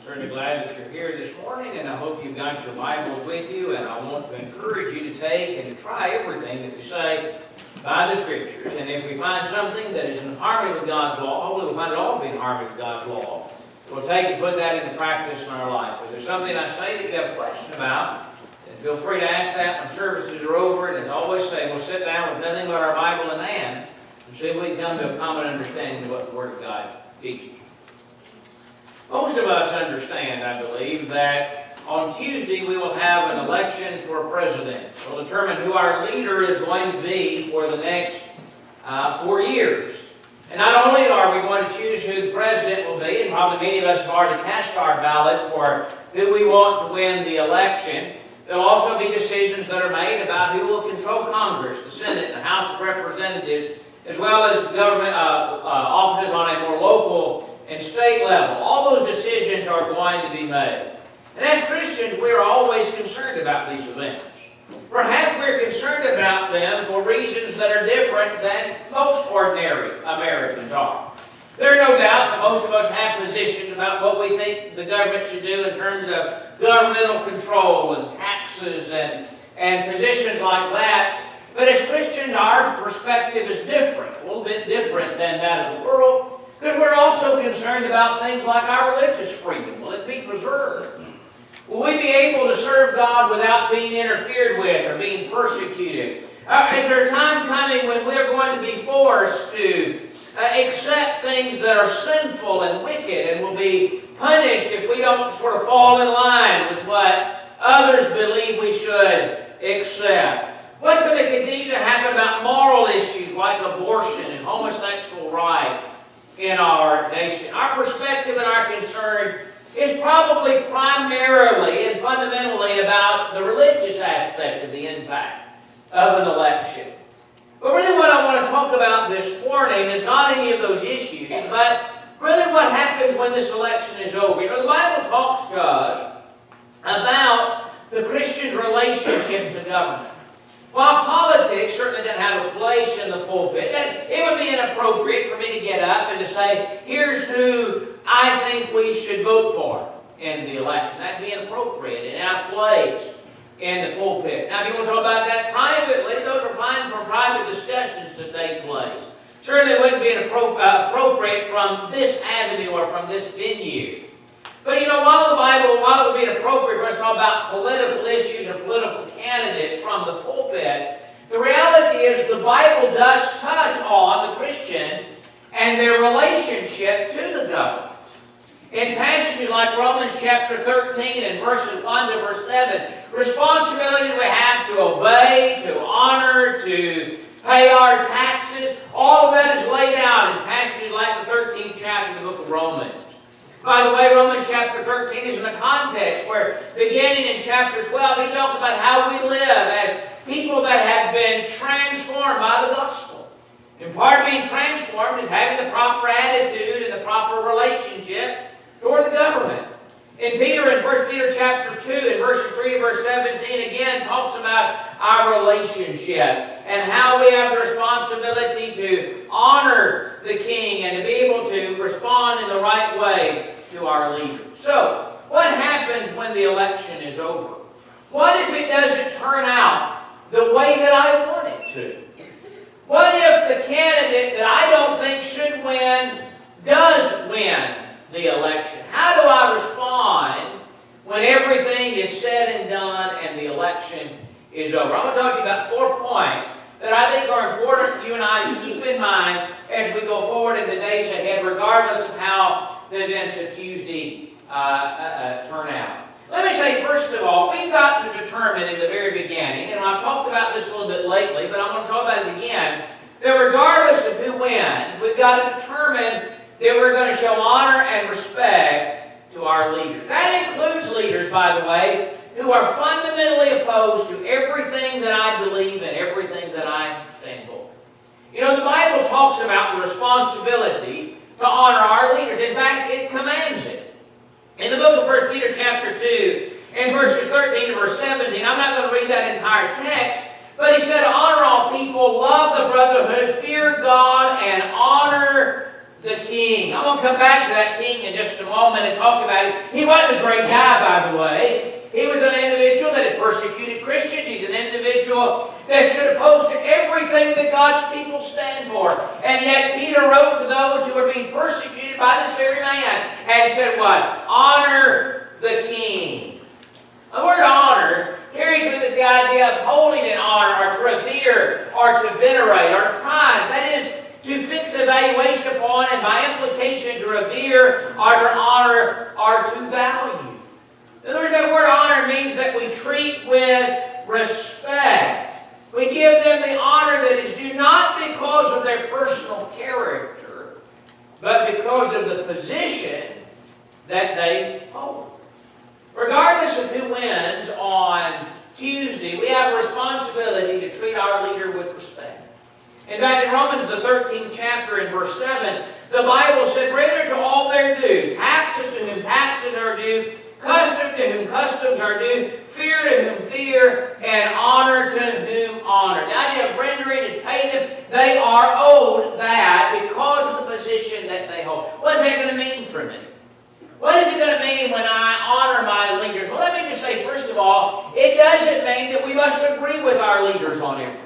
Certainly glad that you're here this morning, and I hope you've got your Bibles with you, and I want to encourage you to take and to try everything that we say by the Scriptures. And if we find something that is in harmony with God's law, hopefully we'll find it all to be in harmony with God's law. We'll take and put that into practice in our life. If there's something I say that you have a question about, then feel free to ask that when services are over. And as I always say, we'll sit down with nothing but our Bible in hand and see if we can come to a common understanding of what the Word of God teaches. Most of us understand, I believe, that on Tuesday we will have an election for president. We'll determine who our leader is going to be for the next 4 years. And not only are we going to choose who the president will be, and probably many of us have already cast our ballot for who we want to win the election, there will also be decisions that are made about who will control Congress, the Senate, and the House of Representatives, as well as government offices on a more local and state level. All those decisions are going to be made. And as Christians, we are always concerned about these events. Perhaps we're concerned about them for reasons that are different than most ordinary Americans are. There are no doubt that most of us have positions about what we think the government should do in terms of governmental control and taxes and positions like that. But as Christians, our perspective is different, a little bit different than that of the world. Because we're also concerned about things like our religious freedom. Will it be preserved? Will we be able to serve God without being interfered with or being persecuted? Is there a time coming when we're going to be forced to accept things that are sinful and wicked and will be punished if we don't sort of fall in line with what others believe we should accept? What's going to continue to happen about moral issues like abortion and homosexual rights in our nation? Our perspective and our concern is probably primarily and fundamentally about the religious aspect of the impact of an election. But really what I want to talk about this morning is not any of those issues, but really what happens when this election is over. You know, the Bible talks to us about the Christian's relationship to government. While politics certainly didn't have a place in the pulpit, and it would be inappropriate for me to get up and to say, here's who I think we should vote for in the election. That'd be inappropriate and out of place in the pulpit. Now, if you want to talk about that privately, those are fine for private discussions to take place. Certainly it wouldn't be appropriate from this avenue or from this venue. But you know, while it would be inappropriate for us to talk about political issues or political candidates from the pulpit, the reality is the Bible does touch on the Christian and their relationship to the government. In passages like Romans chapter 13 and verses 1 to verse 7, responsibility we have to obey, to honor, to pay our taxes, all of that is laid out in passages like the 13th chapter of the book of Romans. By the way, Romans chapter 13 is in the context where, beginning in chapter 12, he talked about how we live as people that have been transformed by the gospel. And part of being transformed is having the proper attitude and the proper relationship toward the government. And Peter, in 1 Peter chapter 2, in verses 3 to verse 17, again talks about our relationship and how we have the responsibility to honor the king and to be able to respond in the right way to our leaders. So, what happens when the election is over? What if it doesn't turn out the way that I want it to? What if the candidate that I don't think should win does win the election? How do I respond when everything is said and done and the election is over? I'm going to talk to you about 4 points that I think are important for you and I to keep in mind as we go forward in the days ahead, regardless of how the events of Tuesday turn out. Let me say, first of all, we've got to determine in the very beginning, and I've talked about this a little bit lately, but I'm going to talk about it again, that regardless of who wins, we've got to determine that we're going to show honor and respect to our leaders. That includes leaders, by the way, who are fundamentally opposed to everything that I believe and everything that I stand for. You know, the Bible talks about the responsibility to honor our leaders. In fact, it commands it. In the book of 1 Peter chapter 2, in verses 13 to verse 17, I'm not going to read that entire text, but he said, honor all people, love the brotherhood, fear God, and honor the king. I'm going to come back to that king in just a moment and talk about it. He wasn't a great guy, by the way. He was an individual that had persecuted Christians. He's an individual that stood opposed to everything that God's people stand for. And yet Peter wrote to those who were being persecuted by this very man and said what? Honor the king. The word honor carries with it the idea of holding in honor, or to revere, or to venerate, or to prize. That is, to fix evaluation upon, and by implication to revere, or to honor, or to value. In other words, that word honor means that we treat with respect. We give them the honor that is due, not because of their personal character, but because of the position that they hold. Regardless of who wins on Tuesday, we have a responsibility to treat our leader with respect. In fact, in Romans, the 13th chapter, in verse 7, the Bible said, render to all their due, taxes to whom taxes are due, custom to whom customs are due, fear to whom fear, and honor to whom honor. The idea of rendering is pay them. They are owed that because of the position that they hold. What is that going to mean for me? What is it going to mean when I honor my leaders? Well, let me just say, first of all, it doesn't mean that we must agree with our leaders on everything.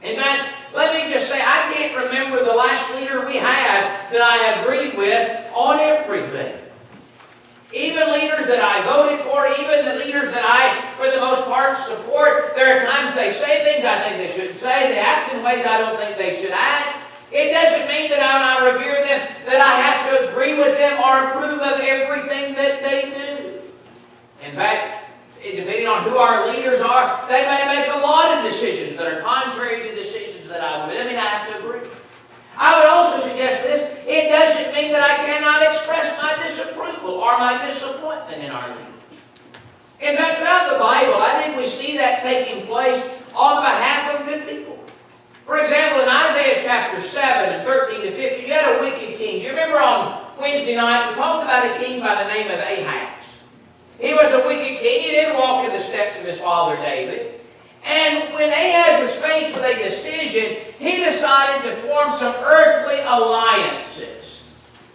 In fact, let me just say, I can't remember the last leader we had that I agreed with on everything. Even leaders that I voted for, even the leaders that I, for the most part, support, there are times they say things I think they shouldn't say, they act in ways I don't think they should act. It doesn't mean that when I revere them, that I have to agree with them or approve of everything that they do. In fact, depending on who our leaders are, they may make a lot of decisions that are contrary to decisions that I would. I mean, I have to agree. I would also suggest this. It doesn't mean that I cannot express my disapproval or my disappointment in our leaders. In fact, throughout the Bible, I think we see that taking place on behalf of good people. For example, in Isaiah chapter 7 and 13 to 15, you had a wicked king. Do you remember on Wednesday night, we talked about a king by the name of Ahaz. He was a wicked king. He didn't walk in the steps of his father David. And when Ahaz was faced with a decision, he decided to form some earthly alliances.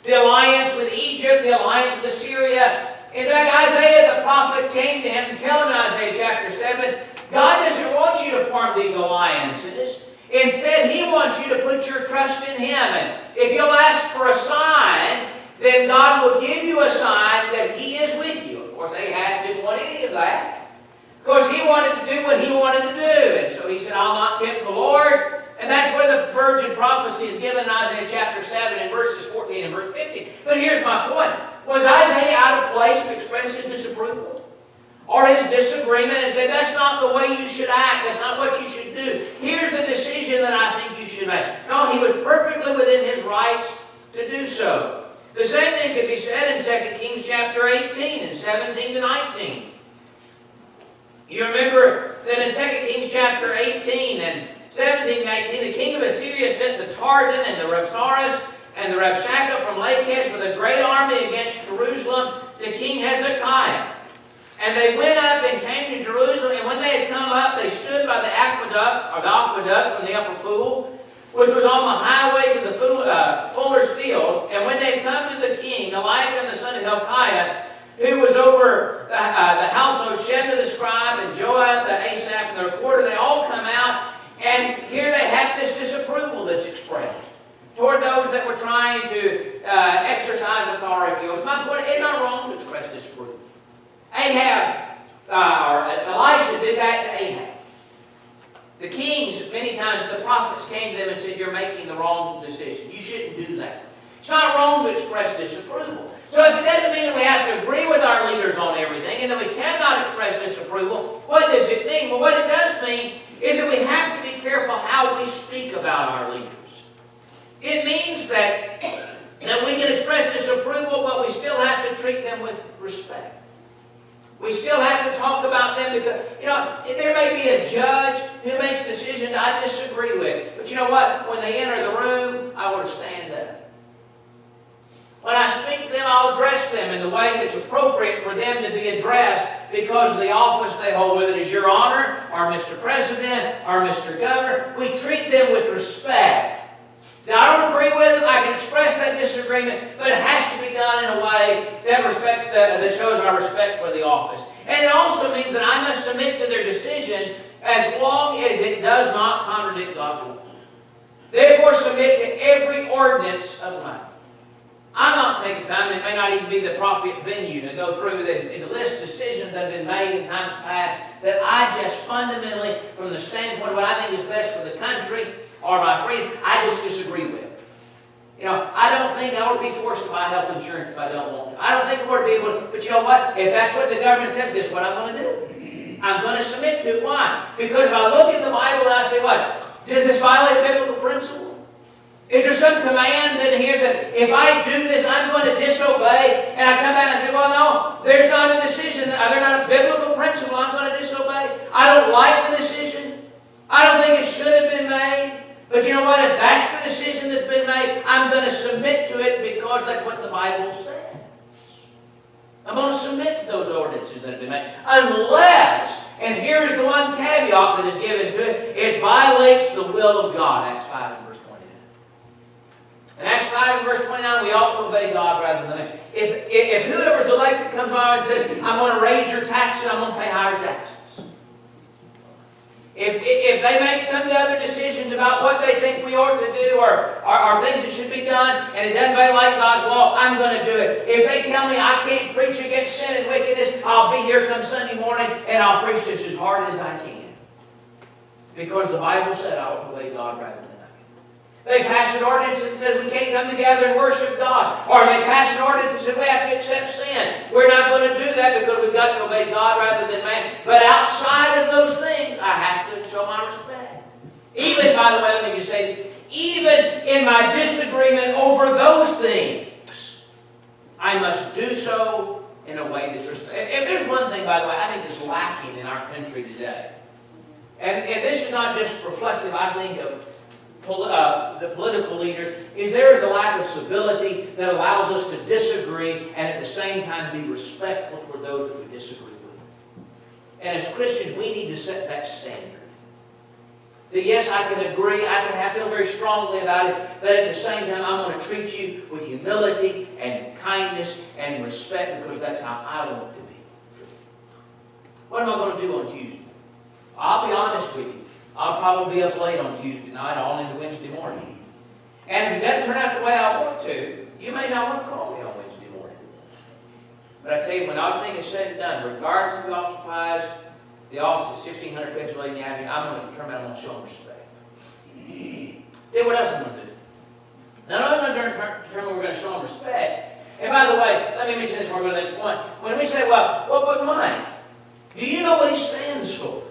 The alliance with Egypt, the alliance with Assyria. In fact, Isaiah the prophet came to him and told him in Isaiah chapter 7, God doesn't want you to form these alliances. Instead, He wants you to put your trust in Him. And if you'll ask for a sign, then God will give you a sign that He is with you. Of course, Ahaz didn't want any of that. Because he wanted to do what he wanted to do. And so he said, I'll not tempt the Lord. And that's where the virgin prophecy is given in Isaiah chapter 7 and verses 14 and verse 15. But here's my point. Was Isaiah out of place to express his disapproval? Or his disagreement and say, that's not the way you should act. That's not what you should do. Here's the decision that I think you should make. No, he was perfectly within his rights to do so. The same thing could be said in 2 Kings chapter 18 and 17 to 19. You remember that in 2 Kings chapter 18 and 17 and 18, the king of Assyria sent the Tartan and the Rabsaris and the Rabshakeh from Lachish with a great army against Jerusalem to King Hezekiah. And they went up and came to Jerusalem, and when they had come up, they stood by the aqueduct from the upper pool, which was on the highway to the fuller's field. And when they had come to the king, Eliakim the son of Hilkiah, who was over the household, Shebna the scribe, and Joab the Asaph, and the recorder, they all come out, and here they have this disapproval that's expressed toward those that were trying to exercise authority. My point, it's not wrong to express disapproval. Elisha did that to Ahab. The kings, many times the prophets came to them and said, you're making the wrong decision. You shouldn't do that. It's not wrong to express disapproval. So if it doesn't mean that we have to agree with our leaders on everything and that we cannot express disapproval, what does it mean? Well, what it does mean is that we have to be careful how we speak about our leaders. It means that we can express disapproval, but we still have to treat them with respect. We still have to talk about them because, there may be a judge who makes decisions I disagree with. But you know what? When they enter the room, I want to stand up. When I speak to them, I'll address them in the way that's appropriate for them to be addressed because of the office they hold, whether it is Your Honor, or Mr. President, or Mr. Governor. We treat them with respect. Now, I don't agree with them. I can express that disagreement, but it has to be done in a way that that shows our respect for the office. And it also means that I must submit to their decisions as long as it does not contradict God's will. Therefore, submit to every ordinance of mine. I'll not take the time, and it may not even be the appropriate venue to go through and list decisions that have been made in times past that I just fundamentally, from the standpoint of what I think is best for the country or my freedom, I just disagree with. You know, I don't think I ought to be forced to buy health insurance if I don't want to. I don't think I ought to be able to, but you know what? If that's what the government says, guess what I'm going to do? I'm going to submit to it. Why? Because if I look in the Bible and I say, what? Does this violate a biblical principle? Is there some command in here that if I do this, I'm going to disobey? And I come back and I say, well, no, there's not a decision. There's not a biblical principle I'm going to disobey. I don't like the decision. I don't think it should have been made. But you know what? If that's the decision that's been made, I'm going to submit to it because that's what the Bible says. I'm going to submit to those ordinances that have been made. Unless, and here's the one caveat that is given to it, it violates the will of God. Acts 5 and verse 29. In Acts 5 and verse 29, we ought to obey God rather than man. If whoever's elected comes by and says, I'm going to raise your taxes, I'm going to pay higher taxes. If they make some other decisions about what they think we ought to do or things that should be done and it doesn't violate God's law, I'm going to do it. If they tell me I can't preach against sin and wickedness, I'll be here come Sunday morning and I'll preach this as hard as I can. Because the Bible said I ought to obey God rather than I can. They pass an ordinance that says we can't come together and worship God. Or they pass an ordinance that says we have to accept sin. We're not going to do that because we've got to obey God rather than man. But outside of those things, I have to show my respect. Even, by the way, let me just say this, even in my disagreement over those things, I must do so in a way that's respectful. If there's one thing, by the way, I think is lacking in our country today, and this is not just reflective, I think, of the political leaders, is there is a lack of civility that allows us to disagree and at the same time be respectful toward those that we disagree with. And as Christians, we need to set that standard. That yes, I can agree, I feel very strongly about it, but at the same time, I'm going to treat you with humility and kindness and respect because that's how I want to be. What am I going to do on Tuesday? I'll be honest with you. I'll probably be up late on Tuesday night, all into Wednesday morning. And if it doesn't turn out the way I want to, you may not want to call me on Wednesday morning. But I tell you, when everything is said and done, regardless of who occupies the office at 1600 Pennsylvania Avenue, I'm going to determine I'm going to show them respect. Tell you what else I'm going to do. Not only am I going to determine we're going to show them respect, and by the way, let me mention this before we go to the next point. When we say, well, but Mike, do you know what he stands for?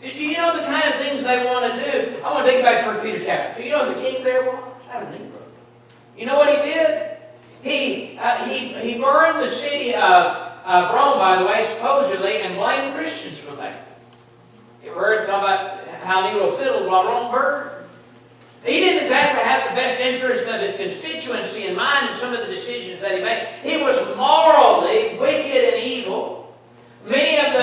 Do you know the kind of things they want to do? I want to take you back to 1 Peter chapter 2. You know who the king there was? That was Negro. You know what he did? He burned the city of Rome, by the way, supposedly, and blamed Christians for that. You heard talk about how Nero fiddled while Rome burned? He didn't exactly have the best interest of his constituency in mind in some of the decisions that he made. He was morally wicked and evil. Many of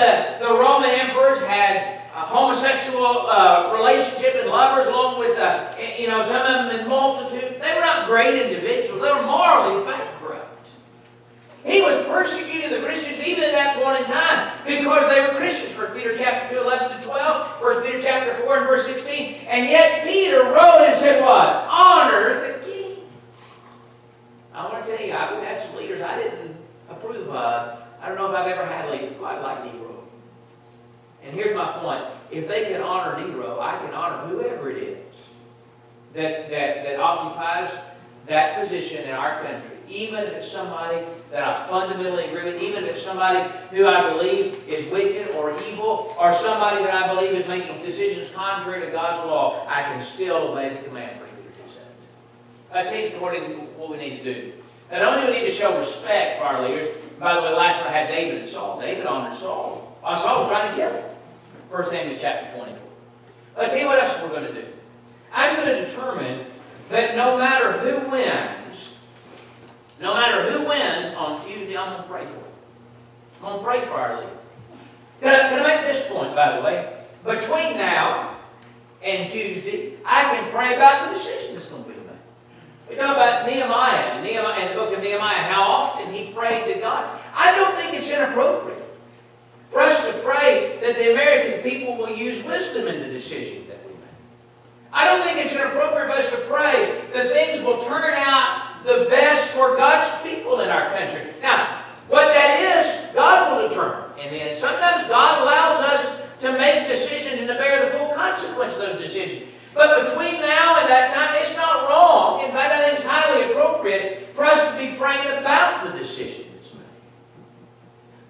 the Roman emperors had homosexual relationship and lovers, along with some of them in multitude. They were not great individuals. They were morally bankrupt. He was persecuting the Christians even at that point in time because they were Christians. 1 Peter chapter 2, 11 to 12, 1 Peter chapter 4 and verse 16. And yet Peter wrote and said what? Honor the king. I want to tell you, we've had some leaders I didn't approve of. I don't know if I've ever had a leader quite like Nero. And here's my point. If they can honor Nero, I can honor whoever it is that occupies that position in our country. Even if it's somebody that I fundamentally agree with, even if it's somebody who I believe is wicked or evil, or somebody that I believe is making decisions contrary to God's law, I can still obey the command, 1 Peter 2:7. I take according to what we need to do. Not only do we need to show respect for our leaders. By the way, last one I had David and Saul. David honored Saul. Saul was trying to kill him. 1 Samuel chapter 24. I'll tell you what else we're going to do. I'm going to determine that no matter who wins on Tuesday, I'm going to pray for it. I'm going to pray for our leader. Can I make this point, by the way? Between now and Tuesday, I can pray about the decision that's going to be made. We talk about Nehemiah in the book of Nehemiah, how often he prayed to God. I don't think it's inappropriate for us to pray that the American people will use wisdom in the decisions that we make. I don't think it's inappropriate for us to pray that things will turn out the best for God's people in our country. Now, what that is, God will determine. And sometimes God allows us to make decisions and to bear the full consequence of those decisions. But between now and that time, it's not wrong. In fact, I think it's highly appropriate for us to be praying about the decision that's made.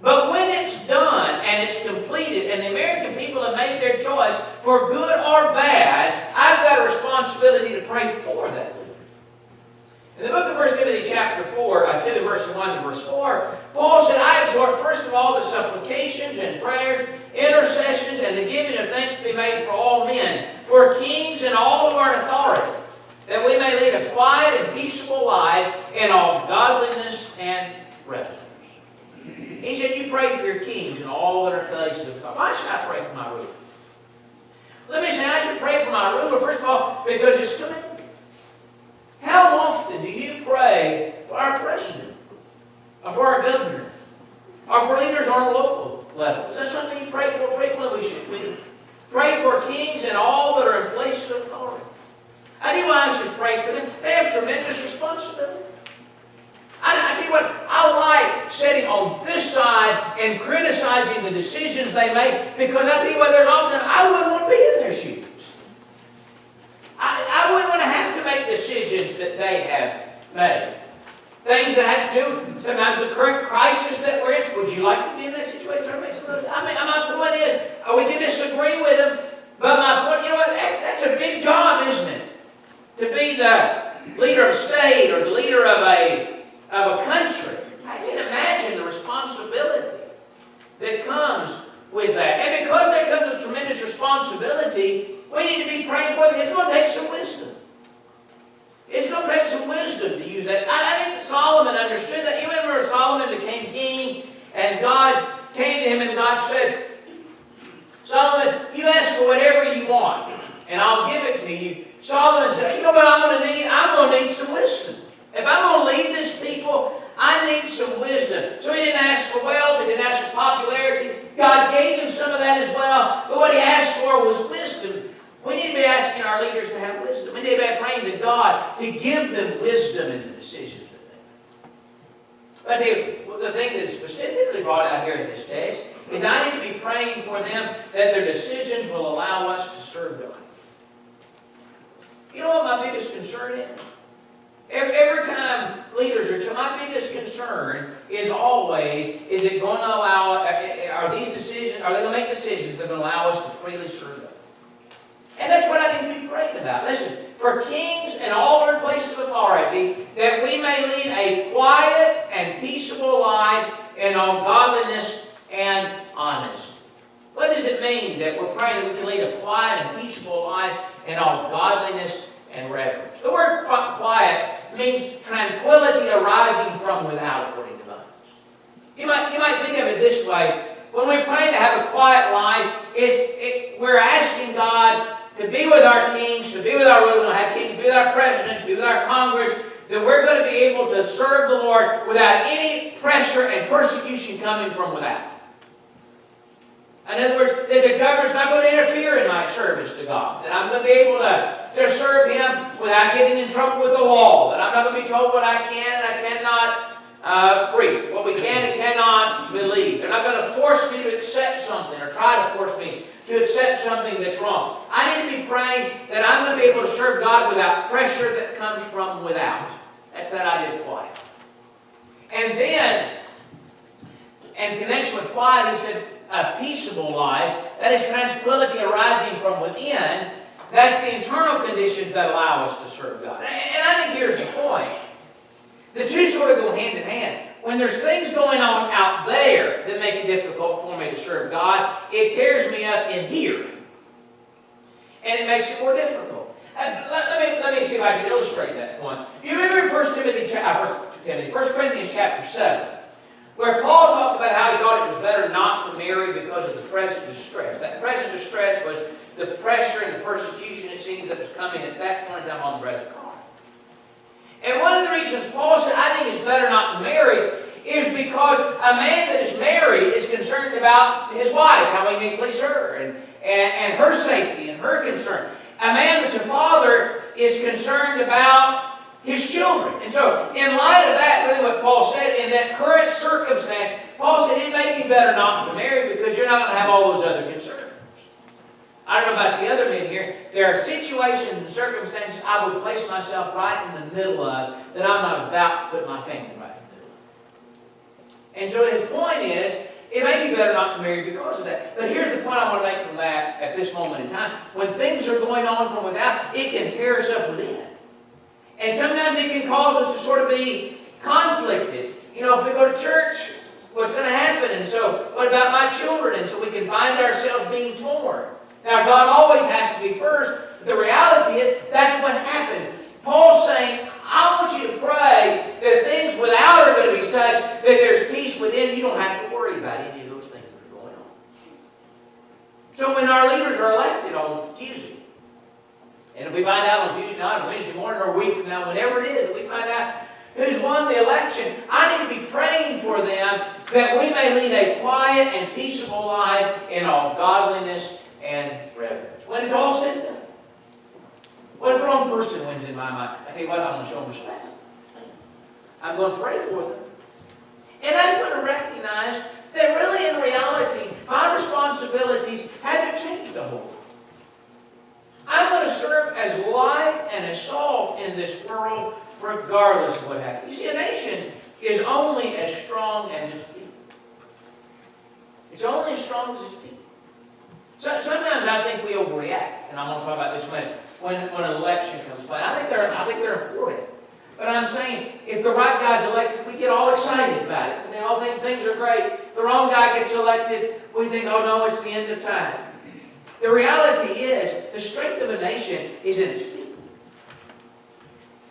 But when it's done and it's completed and the American people have made their choice for good or bad, I've got a responsibility to pray for that leader. In the book of 1 Timothy chapter 2, verses 1 to verse 4, Paul said, I exhort first of all that supplications and prayers, intercessions, and the giving of thanks be made for all men, for kings and all who are in authority, that we may lead a quiet and peaceable life in all godliness and reverence. He said, you pray for your kings and all that are places of authority. Why should I pray for my ruler? Let me say, I should pray for my ruler, first of all, because it's commanded. How often do you pray for our president, or for our governor, or for leaders on a local level? Is that something you pray for frequently? We should pray for kings and all that are in places of authority. I tell you why I should pray for them. They have tremendous responsibility. I tell you what, I like sitting on this side and criticizing the decisions they make, because I tell you what, there's often I wouldn't want to be in their shoes. I wouldn't want to have to make decisions that they have made. Things that have to do with sometimes the current crisis that we're in. Would you like to be in that situation? My point is, we can disagree with them, but my point, you know what, that's a big job, isn't it? To be the leader of a state or the leader of a country. I can imagine the responsibility that comes with that. And because there comes a tremendous responsibility, we need to be praying for them. It's going to take some wisdom. It's going to take some wisdom to use that. I think Solomon understood that. You remember Solomon became king, and God came to him, and God said, Solomon, you ask for whatever you want, and I'll give it to you. Solomon said, you know what I'm going to need? I'm going to need some wisdom. If I'm going to lead this people, I need some wisdom. So he didn't ask for wealth. He didn't ask for popularity. God gave him some of that as well. But what he asked for was wisdom. We need to be asking our leaders to have wisdom. We need to be praying to God to give them wisdom in the decisions that they make. But I tell you, the thing that's specifically brought out here in this text is I need to be praying for them that their decisions will allow us to serve God. You know what my biggest concern is? Every time leaders are, my biggest concern is always, is it going to allow, are these decisions, are they going to make decisions that are going to allow us to freely serve God? And that's what I need to be praying about. Listen, for kings and all their places of authority, that we may lead a quiet and peaceable life in all godliness and honesty. What does it mean that we're praying that we can lead a quiet and peaceable life in all godliness and reverence? The word quiet means tranquility arising from without, according to Bibles. You might think of it this way. When we're praying to have a quiet life, we're asking God to be with our kings, to be with our rulers, have kings, to be with our president, to be with our Congress, that we're going to be able to serve the Lord without any pressure and persecution coming from without. In other words, that the government's not going to interfere in my service to God. That I'm going to be able to serve Him without getting in trouble with the law. That I'm not going to be told what I can and I cannot preach, what we can and cannot believe. They're not going to force me to accept something or try to force me to accept something that's wrong. I need to be praying that I'm going to be able to serve God without pressure that comes from without. That's that idea of quiet. And then, in connection with quiet, he said, a peaceable life, that is tranquility arising from within. That's the internal conditions that allow us to serve God. And I think here's the point. The two sort of go hand in hand. When there's things going on out there that make it difficult for me to serve God, it tears me up in here. And it makes it more difficult. Let me see if I can illustrate that point. You remember 1 Corinthians chapter 7, where Paul talked about how he thought it was better not to marry because of the present distress. That present distress was the pressure and the persecution, it seems, that was coming at that point in time on the Brother Corinth. And one of the reasons Paul said, I think it's better not to marry, is because a man that is married is concerned about his wife, how he may please her, and her safety and her concern. A man that's a father is concerned about his children. And so, in light of that, really what Paul said, in that current circumstance, Paul said it may be better not to marry because you're not going to have all those other concerns. I don't know about the other men here. There are situations and circumstances I would place myself right in the middle of that I'm not about to put my family right in the middle of. And so his point is, it may be better not to marry because of that. But here's the point I want to make from that at this moment in time. When things are going on from without, it can tear us up within. And sometimes it can cause us to sort of be conflicted. You know, if we go to church, what's going to happen? And so, what about my children? And so we can find ourselves being torn. Now, God always has to be first. But the reality is, that's what happens. Paul's saying, I want you to pray that things without are going to be such that there's peace within. You don't have to worry about any of those things that are going on. So when our leaders are elected on Tuesday, and if we find out on Tuesday night, Wednesday morning, or a week from now, whenever it is, that we find out who's won the election, I need to be praying for them that we may lead a quiet and peaceable life in all godliness and reverence. When it's all said and done. What if the wrong person wins in my mind? I tell you what, I'm going to show them respect. I'm going to pray for them. And I'm going to recognize that really in reality, my responsibilities haven't changed a whole lot. I'm going to serve as light and as salt in this world regardless of what happens. You see, a nation is only as strong as its people. It's only as strong as its people. So, sometimes I think we overreact, and I'm going to talk about this when an election comes by. I think they're important. But I'm saying, if the right guy's elected, we get all excited about it. And they all think things are great. The wrong guy gets elected, we think, oh no, it's the end of time. The reality is, the strength of a nation is in its people.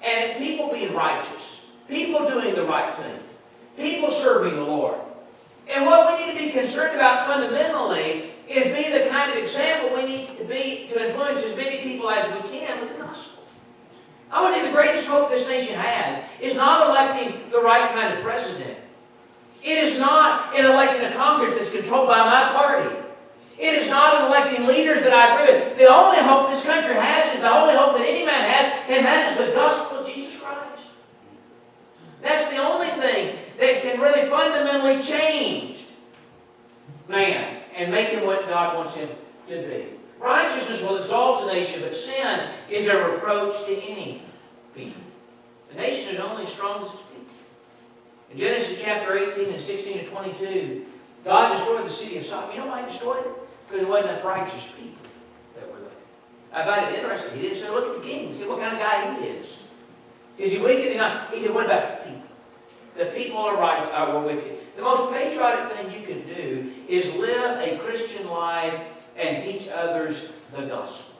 And people being righteous. People doing the right thing. People serving the Lord. And what we need to be concerned about fundamentally is be the kind of example we need to be to influence as many people as we can with the gospel. I want to say the greatest hope this nation has is not electing the right kind of president. It is not in electing a Congress that's controlled by my party. It is not in electing leaders that I agree with. The only hope this country has is the only hope that any man has, and that is the gospel of Jesus Christ. That's the only thing that can really fundamentally change man and make him what God wants him to be. Righteousness will exalt a nation, but sin is a reproach to any people. The nation is only as strong as its people. In Genesis chapter 18 and 16 and 22, God destroyed the city of Sodom. You know why he destroyed it? Because there wasn't enough righteous people that were there. I find it interesting. He didn't say, look at the king. He said, what kind of guy he is. Is he wicked? He said, what about the people? The people are right, were wicked. The most patriotic thing you can do is live a Christian life and teach others the gospel.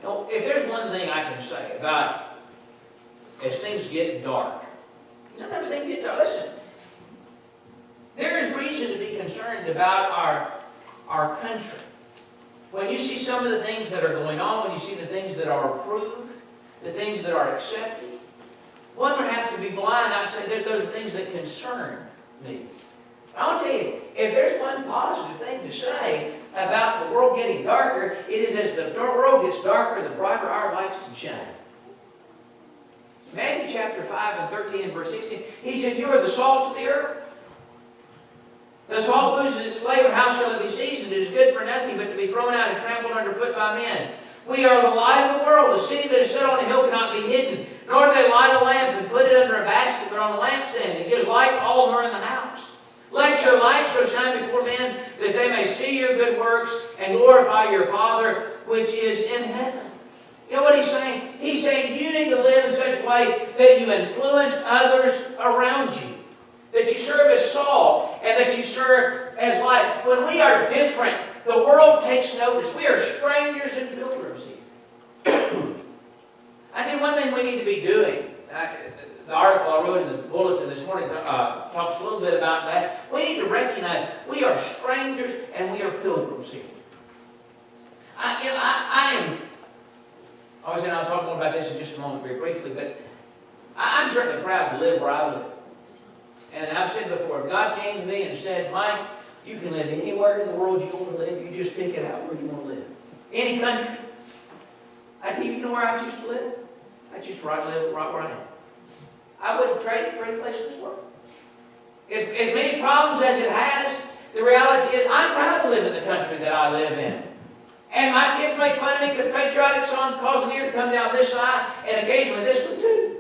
You know, if there's one thing I can say about as things get dark, sometimes things get dark. Listen, there is reason to be concerned about our country. When you see some of the things that are going on, when you see the things that are approved, the things that are accepted, one would have to be blind and say that those are things that concern me. I want to tell you, if there's one positive thing to say about the world getting darker, it is as the world gets darker, the brighter our lights can shine. Matthew chapter 5 and 13 and verse 16, he said, you are the salt of the earth. The salt loses its flavor, how shall it be seasoned? It is good for nothing but to be thrown out and trampled underfoot by men. We are the light of the world. A city that is set on a hill cannot be hidden. Nor do they light a lamp and put it under a basket, but on a lampstand. It gives light to all who are in the house. Let your light so shine before men that they may see your good works and glorify your Father which is in heaven. You know what he's saying? He's saying you need to live in such a way that you influence others around you. That you serve as salt and that you serve as light. When we are different, the world takes notice. We are strangers and pilgrims here. I tell you one thing we need to be doing. The article I wrote in the bulletin this morning talks a little bit about that. We need to recognize we are strangers and we are pilgrims here. Obviously, I'll talk more about this in just a moment, very briefly, but I'm certainly proud to live where I live. And I've said before, if God came to me and said, Mike, you can live anywhere in the world you want to live, you just pick it out where you want to live. Any country. I tell you, you know where I choose to live? I choose to live right where I am. I wouldn't trade it for any place in this world. As many problems as it has, the reality is I'm proud to live in the country that I live in. And my kids make fun of me because patriotic songs cause an ear to come down this side and occasionally this one too.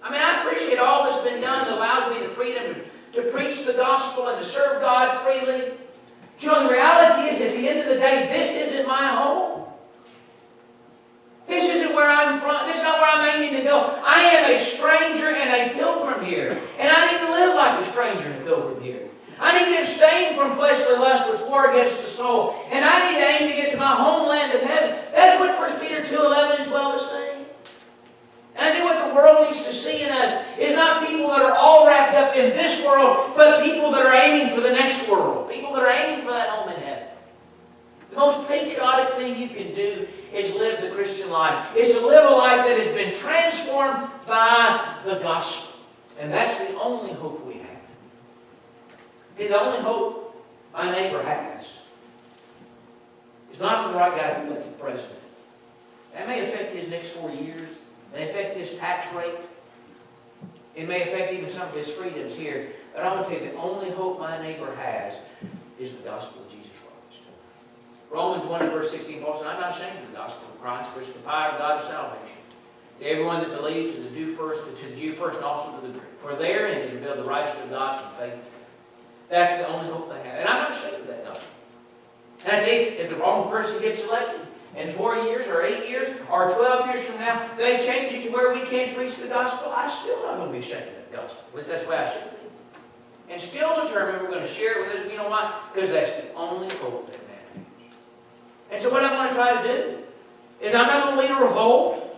I mean, I appreciate all that's been done that allows me the freedom to preach the gospel and to serve God freely. But you know, the reality is at the end of the day, this isn't my home. This isn't where I'm from. This is not where I'm aiming to go. I am a stranger and a pilgrim here. And I need to live like a stranger and a pilgrim here. I need to abstain from fleshly lust which war against the soul. And I need to aim to get to my homeland of heaven. That's what 1 Peter 2:11 and 12 is saying. And I think what the world needs to see in us is not people that are all wrapped up in this world, but people that are aiming for the next world. People that are aiming for that home in heaven. The most patriotic thing you can do is live the Christian life. Is to live a life that has been transformed by the gospel. And that's the only hope we have. See, the only hope my neighbor has is not for the right guy to be elected president. That may affect his next 4 years. It may affect his tax rate. It may affect even some of his freedoms here. But I'm going to tell you, the only hope my neighbor has is the gospel of Jesus Christ. Romans 1 and verse 16, Paul said, I'm not ashamed of the gospel of Christ, for it's the power of God of salvation. To everyone that believes, to the Jew first, and also to the Greek. For therein is revealed the righteousness of God from faith. That's the only hope they have. And I'm not ashamed of that gospel. And I tell you, if the wrong person gets elected, in 4 years or 8 years or 12 years from now, they change it to where we can't preach the gospel, I'm still not going to be ashamed of that gospel. At least that's the way I should be. And still determined we're going to share it with us. You know why? Because that's the only hope that man has. And so what I'm going to try to do is I'm not going to lead a revolt.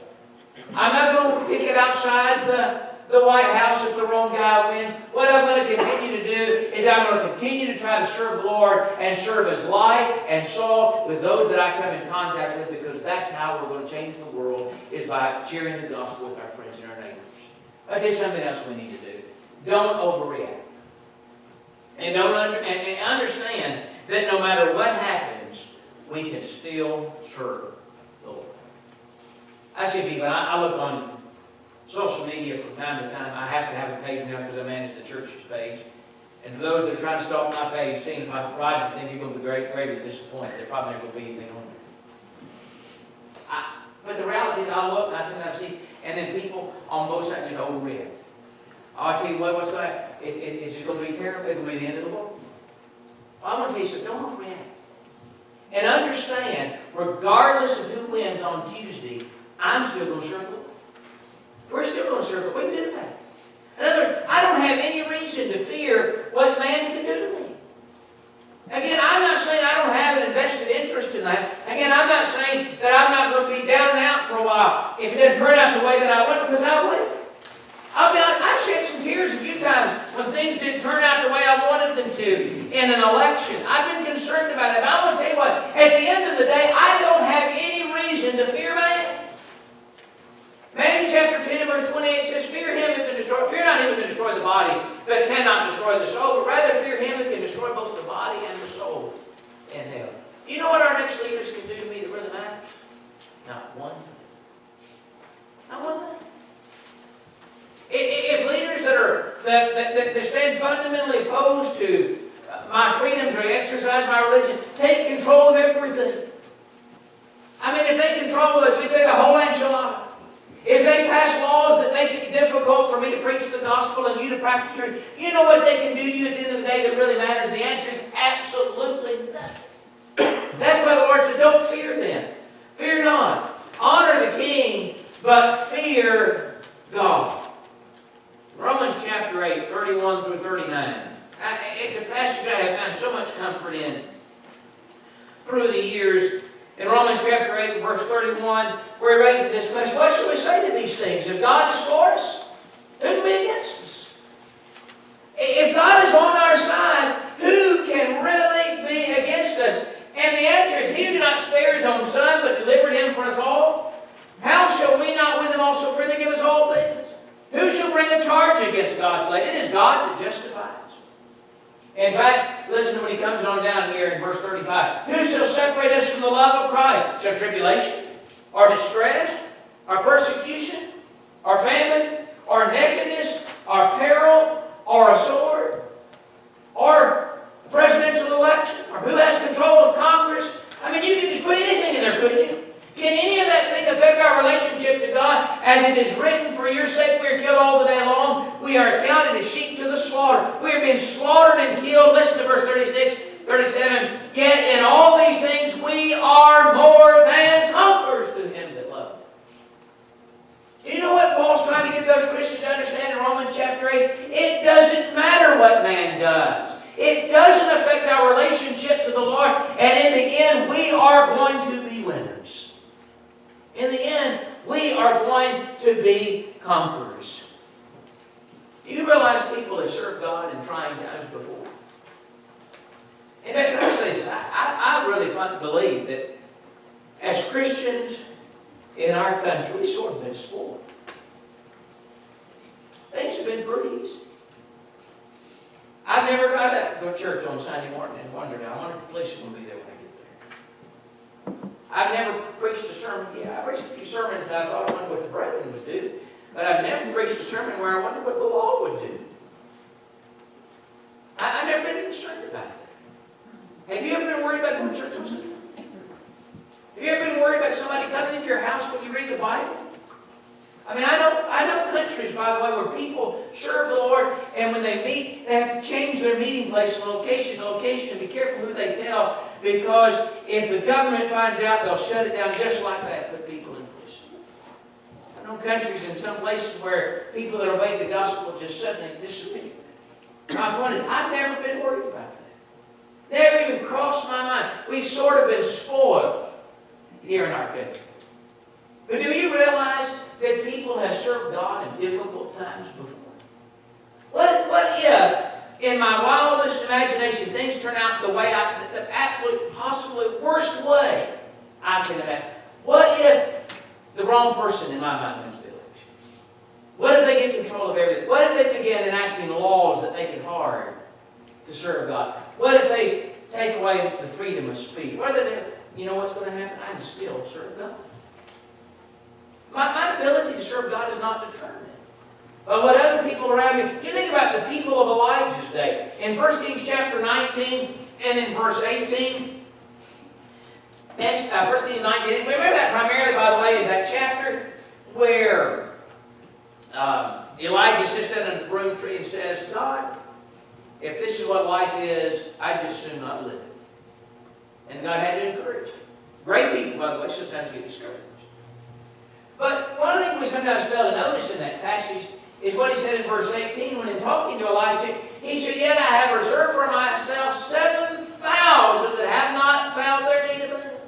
I'm not going to pick it outside the White House if the wrong guy wins. What I'm going to continue to do is I'm going to continue to try to serve the Lord and serve as light and salt with those that I come in contact with, because that's how we're going to change the world, is by sharing the gospel with our friends and our neighbors. I'll tell you something else we need to do. Don't overreact. And understand that no matter what happens, we can still serve the Lord. I see people, I look on social media from time to time. I have to have a page now because I manage the church's page. And for those that are trying to stalk my page, seeing if I Roger think you're going to be greatly disappointed, there's probably never going to be anything on there. But the reality is, I look and I sometimes see, and then people on both sides just overreact. I'll tell you what's going to happen. It's just going to be terrible. It's going to be the end of the world. Well, I'm going to tell you something. Don't overreact. And understand, regardless of who wins on Tuesday, I'm still going to serve the Lord. We're still going to serve it. We can do that. In other words, I don't have any reason to fear what man can do to me. Again, I'm not saying I don't have an invested interest in that. Again, I'm not saying that I'm not going to be down and out for a while if it doesn't turn out the way that I want, because I will. I'll be honest, I've shed some tears a few times when things didn't turn out the way I wanted them to in an election. I've been concerned about it. But I want to tell you what, at the end of the day, I don't have any reason to fear man. Matthew chapter 10 verse 28 says, fear not him who can destroy the body, but cannot destroy the soul, but rather fear him who can destroy both the body and the soul in hell. You know what our next leaders can do to me that really matters? Not one thing. Not one thing. If leaders that stand fundamentally opposed to my freedom to exercise my religion take control of everything. I mean, if they control, as we say, the whole enchilada. If they pass laws that make it difficult for me to preach the gospel and you to practice your, you know what they can do to you at the end of the day that really matters? The answer is absolutely nothing. That's why the Lord said, don't fear them. Fear not. Honor the king, but fear God. Romans chapter 8, 31 through 39. It's a passage I have found so much comfort in through the years. In Romans chapter 8, verse 31, where he raises this question, what shall we say to these things? If God is for us, who can be against us? If God is on our side, who can really be against us? And the answer is, he who did not spare his own son, but delivered him for us all, bring a charge against God's elect. It is God that justifies. In fact, listen to when he comes on down here in verse 35. Who shall separate us from the love of Christ? Shall tribulation, or distress, or persecution, or famine, or nakedness, or peril, or a sword, or presidential election, or who has control of Congress? I mean, you can just put anything in there, couldn't you? Can any of that thing affect our relationship to God? As it is written, for your sake we are killed all the day long. We are accounted as sheep to the slaughter. We are being slaughtered and killed. Listen to verse 36, 37. Yet in all these things we are more than conquerors through him that loved us. You know what Paul's trying to get those Christians to understand in Romans chapter 8? It doesn't matter what man does. It doesn't affect our relationship to the Lord. And in the end, we are going to be winners. In the end, we are going to be conquerors. Do you realize people have served God in trying times before? And can I say this? I really believe that as Christians in our country, we've sort of been spoiled. Things have been pretty easy. I've never got up to go to church on Sunday morning and wondered, I wonder if the police are going to be there when I get there. I've never preached a sermon. Yeah, I preached a few sermons and I thought I wondered what the brethren would do. But I've never preached a sermon where I wondered what the law would do. I've never been concerned about that. Have you ever been worried about going to church on Sunday? Have you ever been worried about somebody coming into your house when you read the Bible? I mean, I know countries, by the way, where people serve the Lord, and when they meet, they have to change their meeting place from location to location, and be careful who they tell, because if the government finds out, they'll shut it down just like that, put people in prison. I know countries in some places where people that obey the gospel just suddenly disappear. My point is, I've never been worried about that. Never even crossed my mind. We've sort of been spoiled here in our country. But do you realize that people have served God in difficult times before? What if, in my wildest imagination, things turn out the way the absolute, possibly worst way I can imagine? What if the wrong person, in my mind, wins the election? What if they get control of everything? What if they begin enacting laws that make it hard to serve God? What if they take away the freedom of speech? You know what's going to happen? I can still serve God. My ability to serve God is not determined by what other people around me. You think about the people of Elijah's day. In 1 Kings chapter 19 and in verse 18. 1 Kings 19. Remember that primarily, by the way, is that chapter where Elijah sits down in the broom tree and says, God, if this is what life is, I'd just soon not live it. And God had to encourage him. Great people, by the way, sometimes get discouraged. But one thing we sometimes fail to notice in that passage is what he said in verse 18 when in talking to Elijah, he said, yet I have reserved for myself 7,000 that have not bowed their knee to Baal.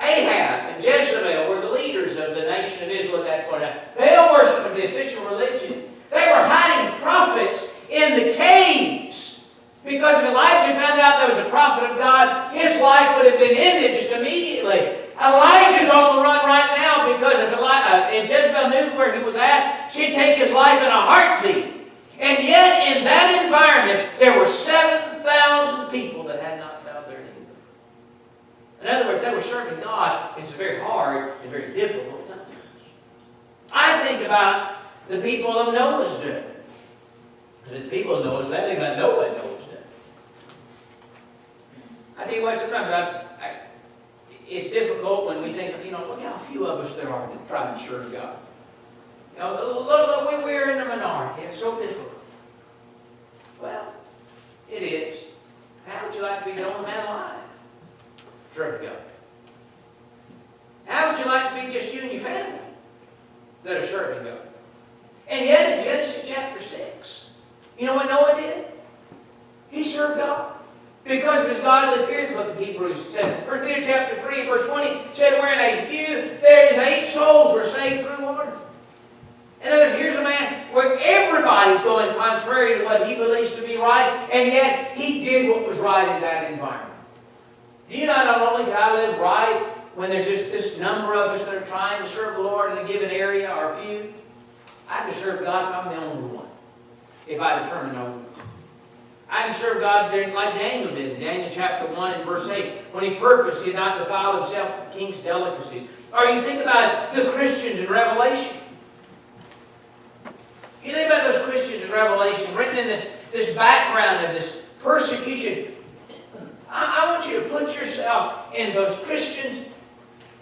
Ahab and Jezebel were the leaders of the nation of Israel at that point. Baal worship was the official religion. They were hiding prophets in the caves. Because if Elijah found out there was a prophet of God, his life would have been ended just immediately. Elijah's on the run right now because if Jezebel knew where he was at, she'd take his life in a heartbeat. And yet, in that environment, there were 7,000 people that had not bowed their knee. In other words, they were serving God in some very hard and very difficult times. I think about the people of Noah's day. The people of Noah's day, they did not know what Noah's day. I tell you what, sometimes it's difficult when we think, look how few of us there are that try to serve God. Look, we're in the minority. It's so difficult. Well, it is. How would you like to be the only man alive? Serve God. How would you like to be just you and your family that are serving God? And yet in Genesis chapter 6, you know what Noah did? He served God. Because of his godly fear, the book of Hebrews said, 1 Peter chapter 3, verse 20, said, wherein a few, there is 8 souls were saved through water. In other words, here's a man where everybody's going contrary to what he believes to be right, and yet he did what was right in that environment. Do you know not only can I live right when there's just this number of us that are trying to serve the Lord in a given area or a few, I can serve God if I'm the only one. If I determine the only one. I can serve God like Daniel did in Daniel chapter 1 and verse 8. When he purposed, he did not defile himself with the king's delicacies. Or you think about the Christians in Revelation. You think about those Christians in Revelation, written in this background of this persecution. I want you to put yourself in those Christians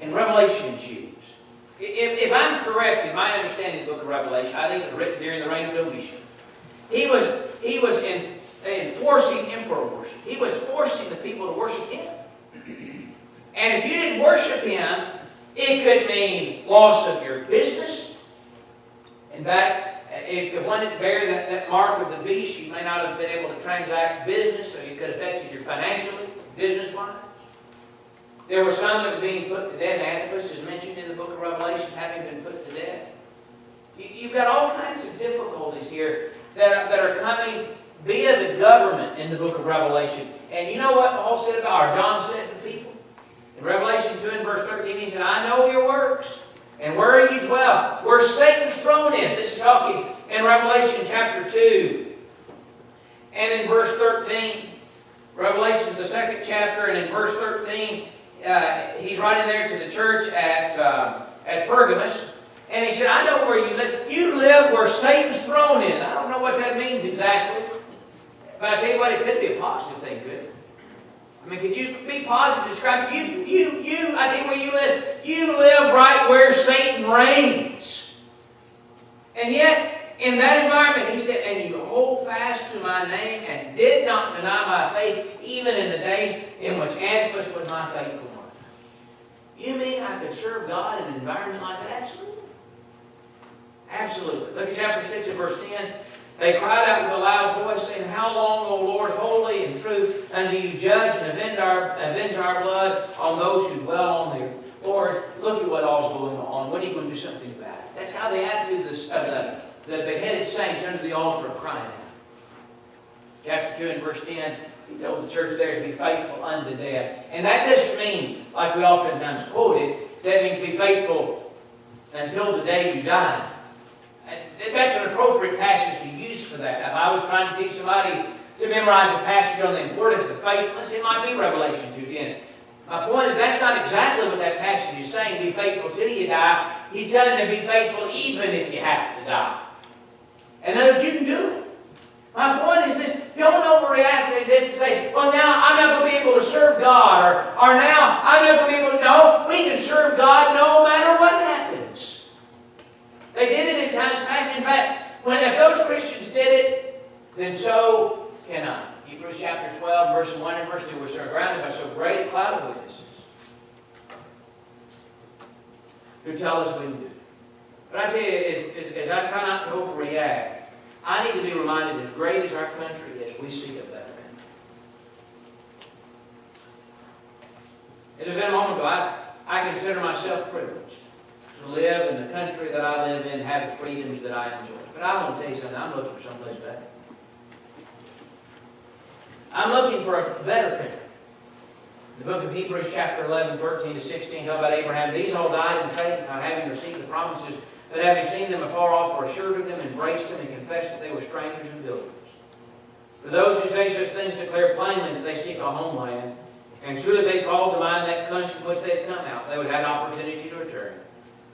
in Revelation shoes. If I'm correct in my understanding of the book of Revelation, I think it was written during the reign of Domitian. He was enforcing emperor worship. He was forcing the people to worship him. And if you didn't worship him, it could mean loss of your business. In fact, if one didn't bear that mark of the beast, you may not have been able to transact business, so it could have affected you financially, business-wise. There were some that were being put to death. Antipas is mentioned in the book of Revelation, having been put to death. You've got all kinds of difficulties here that are coming via the government in the book of Revelation. And you know what Paul said about, or John said to people? In Revelation 2 and verse 13, he said, I know your works, and where you dwell, where Satan's thrown in. This is talking in Revelation chapter 2. And in verse 13, Revelation, the 2nd chapter, and in verse 13, he's writing there to the church at Pergamos. And he said, I know where you live. You live where Satan's thrown in. I don't know what that means exactly. But I tell you what, it could be a positive thing, couldn't it? I mean, could you be positive, describe you, I think where you live. You live right where Satan reigns. And yet, in that environment, he said, and you hold fast to my name and did not deny my faith, even in the days in which Antipas was my faithful one. You mean I could serve God in an environment like that? Absolutely. Absolutely. Look at chapter 6 and verse 10. They cried out with a loud voice, saying, How long, O Lord, holy and true, until you judge and avenge our blood on those who dwell on there? Lord, look at what all's going on. When are you going to do something about it? That's how the attitude of the beheaded saints under the altar are crying out. Chapter 2 and verse 10, he told the church there to be faithful unto death. And that doesn't mean, like we oftentimes quote it, that means to be faithful until the day you die. That's an appropriate passage to use for that. If I was trying to teach somebody to memorize a passage on the importance of faithfulness, it might be Revelation 2:10. My point is that's not exactly what that passage is saying. Be faithful till you die. He's telling you to be faithful even if you have to die. And then you can do it. My point is this. Don't overreact to say, well, now I'm not going to be able to serve God. Or now I'm not going to be able to. No, we can serve God no matter what happens. They did it in times past. In fact, if those Christians did it, then so can I. Hebrews chapter 12, verse 1 and verse 2, we're surrounded by so great a cloud of witnesses who tell us we can do it. But I tell you, as I try not to overreact, I need to be reminded, as great as our country is, we see a better country. As I said a moment ago, I consider myself privileged to live in the country that I live in, have the freedoms that I enjoy. But I want to tell you something, I'm looking for someplace better. I'm looking for a better country. The book of Hebrews chapter 11, 13 to 16, talk about Abraham. These all died in faith, not having received the promises, but having seen them afar off, were assured of them, embraced them, and confessed that they were strangers and pilgrims. For those who say such things declare plainly that they seek a homeland, and surely they called to mind that country from which they had come out. They would have opportunity to return.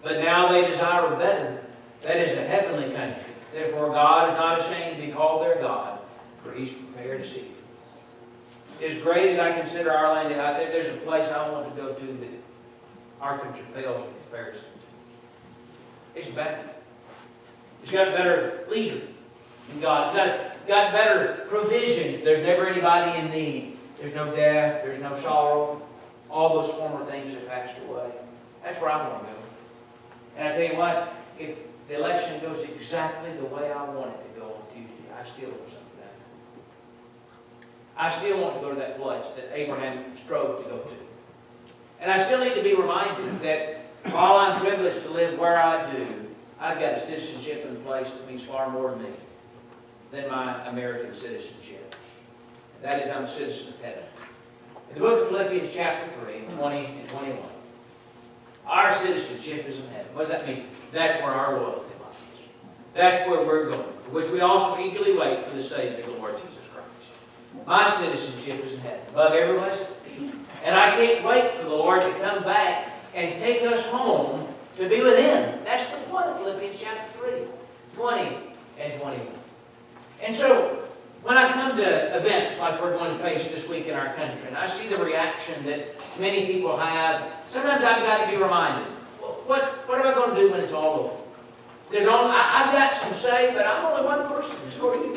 But now they desire a better, that is a heavenly country. Therefore God is not ashamed to be called their God, for He's prepared to seek them. As great as I consider our land, there's a place I want to go to that our country fails in comparison to. It's better. It's got a better leader in God. It's got better provision. There's never anybody in need. There's no death. There's no sorrow. All those former things have passed away. That's where I want to go. And I tell you what, if the election goes exactly the way I want it to go on Tuesday, I still want something better. I still want to go to that place that Abraham strove to go to. And I still need to be reminded that while I'm privileged to live where I do, I've got a citizenship in a place that means far more to me than my American citizenship. And that is, I'm a citizen of heaven. In the book of Philippians chapter 3, 20 and 21, our citizenship is in heaven. What does that mean? That's where our loyalty lies. That's where we're going, for which we also eagerly wait for the Savior, the Lord Jesus Christ. My citizenship is in heaven, above every blessing. And I can't wait for the Lord to come back and take us home to be with Him. That's the point of Philippians chapter 3, 20 and 21. And so, when I come to events like we're going to face this week in our country, and I see the reaction that many people have, sometimes I've got to be reminded, what am I going to do when it's all over? I've got some say, but I'm only one person. So are you.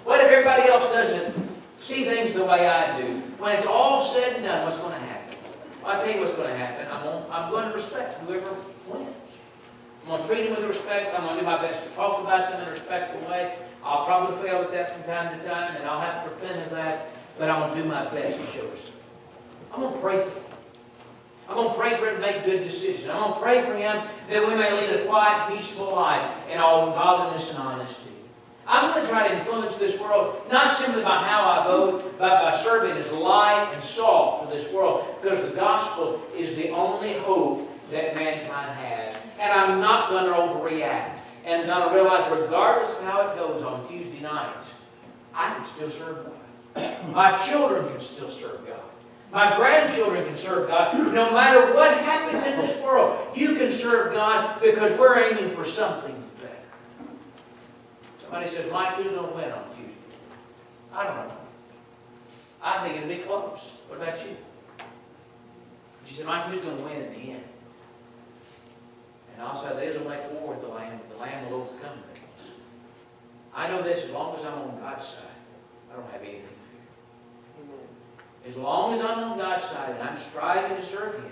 What if everybody else doesn't see things the way I do? When it's all said and done, what's going to happen? Well, I'll tell you what's going to happen. I'm going to respect whoever wins. I'm going to treat them with respect. I'm going to do my best to talk about them in a respectful way. I'll probably fail at that from time to time, and I'll have to repent of that, but I'm going to do my best to show us. I'm going to pray for them. I'm going to pray for him to make good decisions. I'm going to pray for him that we may lead a quiet, peaceful life in all godliness and honesty. I'm going to try to influence this world, not simply by how I vote, but by serving as light and salt to this world, because the gospel is the only hope that mankind has. And I'm not going to overreact. And I'm going to realize, regardless of how it goes on Tuesday nights, I can still serve God. My children can still serve God. My grandchildren can serve God. No matter what happens in this world, you can serve God because we're aiming for something better. Somebody says, Mike, who's going to win on Tuesday? I don't know. I think it'll be close. What about you? She said, Mike, who's going to win in the end? And I'll say, these will make war with the Lamb, but the Lamb will overcome them. I know this, as long as I'm on God's side, I don't have anything. As long as I'm on God's side and I'm striving to serve Him,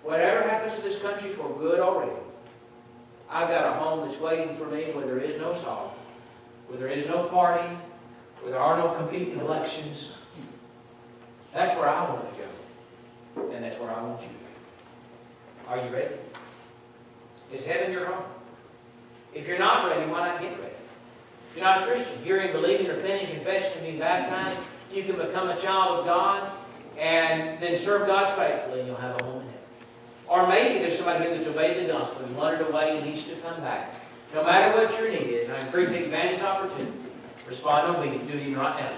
whatever happens to this country for good already, I've got a home that's waiting for me where there is no sorrow, where there is no party, where there are no competing elections. That's where I want to go. And that's where I want you to go. Are you ready? Is heaven your home? If you're not ready, why not get ready? If you're not a Christian, hearing, believing, repenting, confessing, and being baptized, you can become a child of God and then serve God faithfully, and you'll have a home in heaven. Or maybe there's somebody here that's obeyed the gospel, has wandered away and needs to come back. No matter what your need is, I encourage you to take advantage of the opportunity. Respond obediently. Do it even right now.